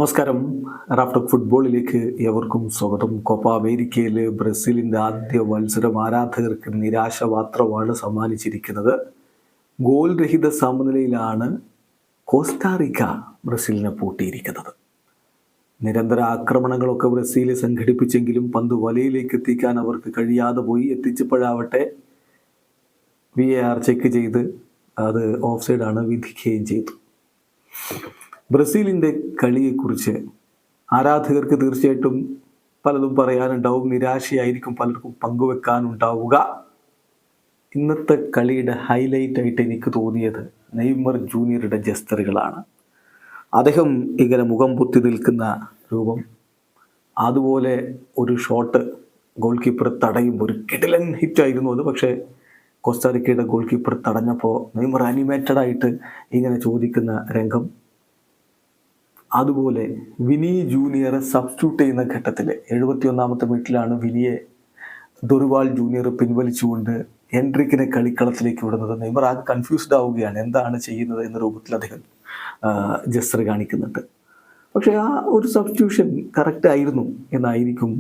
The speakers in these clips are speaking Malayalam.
നമസ്കാരം. റാഫ്റ്റോക്ക് ഫുട്ബോളിലേക്ക് ഏവർക്കും സ്വാഗതം. കോപ്പ അമേരിക്കയിൽ ബ്രസീലിൻ്റെ ആദ്യ മത്സരം ആരാധകർക്ക് നിരാശ മാത്രമാണ് സമ്മാനിച്ചിരിക്കുന്നത്. ഗോൾ രഹിത സമനിലയിലാണ് കോസ്റ്റാറിക്ക ബ്രസീലിനെ പൂട്ടിയിരിക്കുന്നത്. നിരന്തര ആക്രമണങ്ങളൊക്കെ ബ്രസീൽ സംഘടിപ്പിച്ചെങ്കിലും പന്ത് വലയിലേക്ക് എത്തിക്കാൻ അവർക്ക് കഴിയാതെ പോയി. എത്തിച്ചപ്പോഴാവട്ടെ VAR ചെക്ക് ചെയ്ത് അത് ഓഫ് സൈഡാണ് വിധിക്കുകയും ചെയ്തു. ബ്രസീലിൻ്റെ കളിയെക്കുറിച്ച് ആരാധകർക്ക് തീർച്ചയായിട്ടും പലതും പറയാനുണ്ടാവും. നിരാശയായിരിക്കും പലർക്കും പങ്കുവെക്കാനുണ്ടാവുക. ഇന്നത്തെ കളിയുടെ ഹൈലൈറ്റായിട്ട് എനിക്ക് തോന്നിയത് നെയ്മർ ജൂനിയറുടെ ജസ്റ്ററുകളാണ്. അദ്ദേഹം ഇങ്ങനെ മുഖം പൊത്തി നിൽക്കുന്ന രൂപം, അതുപോലെ ഒരു ഷോട്ട് ഗോൾ കീപ്പർ തടയുമ്പോൾ ഒരു കിടിലൻ ഹിറ്റായിരുന്നു അത്. പക്ഷേ കോസ്റ്റാറിക്കയുടെ ഗോൾ കീപ്പർ തടഞ്ഞപ്പോൾ നെയ്മർ അനിമേറ്റഡായിട്ട് ഇങ്ങനെ ചോദിക്കുന്ന രംഗം. അതുപോലെ വിനി ജൂനിയറെ സബ്സ്റ്റിറ്റ്യൂട്ട് ചെയ്യുന്ന ഘട്ടത്തിൽ 71ാമത്തെ മിനിറ്റിലാണ് വിനിയെ ദൊറിവാൾ ജൂനിയർ പിൻവലിച്ചുകൊണ്ട് എൻട്രിക്കിനെ കളിക്കളത്തിലേക്ക് വിടുന്നത്. നെയ്മർ ആകെ കൺഫ്യൂസ്ഡ് ആവുകയാണ്, എന്താണ് ചെയ്യുന്നത് എന്ന രൂപത്തിൽ അദ്ദേഹം ജസ്റ്റർ കാണിക്കുന്നുണ്ട്. പക്ഷേ ആ ഒരു സബ്സ്റ്റിറ്റ്യൂഷൻ കറക്റ്റ് ആയിരുന്നു എന്നായിരിക്കും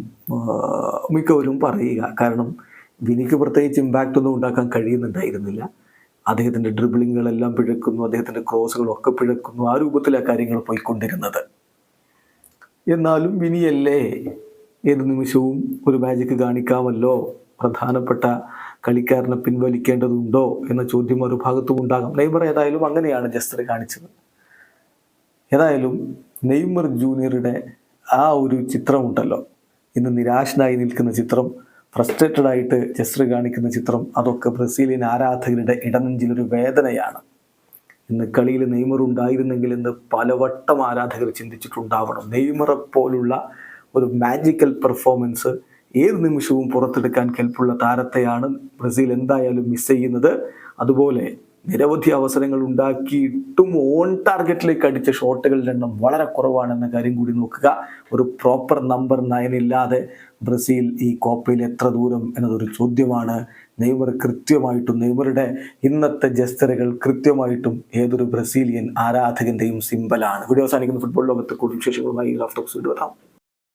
മിക്കവരും പറയുക. കാരണം വിനിക്ക് പ്രത്യേകിച്ച് ഇമ്പാക്റ്റ് ഒന്നും ഉണ്ടാക്കാൻ കഴിയുന്നുണ്ടായിരുന്നില്ല. അദ്ദേഹത്തിൻ്റെ ഡ്രിബിളിങ്ങുകളെല്ലാം പിഴക്കുന്നു, അദ്ദേഹത്തിൻ്റെ ക്രോസുകളൊക്കെ പിഴക്കുന്നു. ആ രൂപത്തിലാണ് കാര്യങ്ങൾ പോയിക്കൊണ്ടിരുന്നത്. എന്നാലും വിനിയല്ലേ, ഏത് നിമിഷവും ഒരു മാജിക്ക് കാണിക്കാമല്ലോ, പ്രധാനപ്പെട്ട കളിക്കാരനെ പിൻവലിക്കേണ്ടതുണ്ടോ എന്ന ചോദ്യം ഒരു ഭാഗത്തും ഉണ്ടാകാം. നെയ്മർ ഏതായാലും അങ്ങനെയാണ് ജസ്റ്റർ കാണിച്ചത്. ഏതായാലും നെയ്മർ ജൂനിയറുടെ ആ ഒരു ചിത്രമുണ്ടല്ലോ, ഇന്ന് നിരാശനായി നിൽക്കുന്ന ചിത്രം, ഫ്രസ്ട്രേറ്റഡ് ആയിട്ട് ജസ്റ്റർ കാണിക്കുന്ന ചിത്രം, അതൊക്കെ ബ്രസീലിയൻ ആരാധകരുടെ ഇടനെഞ്ചിലൊരു വേദനയാണ്. ഇന്ന് കളിയിൽ നെയ്മർ ഉണ്ടായിരുന്നെങ്കിൽ എന്ന് പലവട്ടം ആരാധകർ ചിന്തിച്ചിട്ടുണ്ടാവണം. നെയ്മറെ പോലുള്ള ഒരു മാജിക്കൽ പെർഫോമൻസ് ഏത് നിമിഷവും പുറത്തെടുക്കാൻ കെൽപ്പുള്ള താരത്തെയാണ് ബ്രസീൽ എന്തായാലും മിസ് ചെയ്യുന്നത്. അതുപോലെ നിരവധി അവസരങ്ങൾ ഉണ്ടാക്കിയിട്ടും ഓൺ ടാർഗറ്റിലേക്ക് അടിച്ച ഷോട്ടുകളുടെ എണ്ണം വളരെ കുറവാണെന്ന കാര്യം കൂടി നോക്കുക. ഒരു പ്രോപ്പർ നമ്പർ 9 ഇല്ലാതെ ബ്രസീൽ ഈ കോപ്പയിൽ എത്ര ദൂരം എന്നതൊരു ചോദ്യമാണ്. നെയ്മർ കൃത്യമായിട്ടും, നെയ്മറുടെ ഇന്നത്തെ ജസ്റ്ററുകൾ കൃത്യമായിട്ടും ഏതൊരു ബ്രസീലിയൻ ആരാധകന്റെയും സിമ്പലാണ്. വീഡിയോ അവസാനിക്കുന്ന ഫുട്ബോൾ ലോകത്തെ കൂടുതൽ വിശേഷങ്ങളുമായി റാഫ്റ്റോക്സ് വീണ്ടും എത്താം.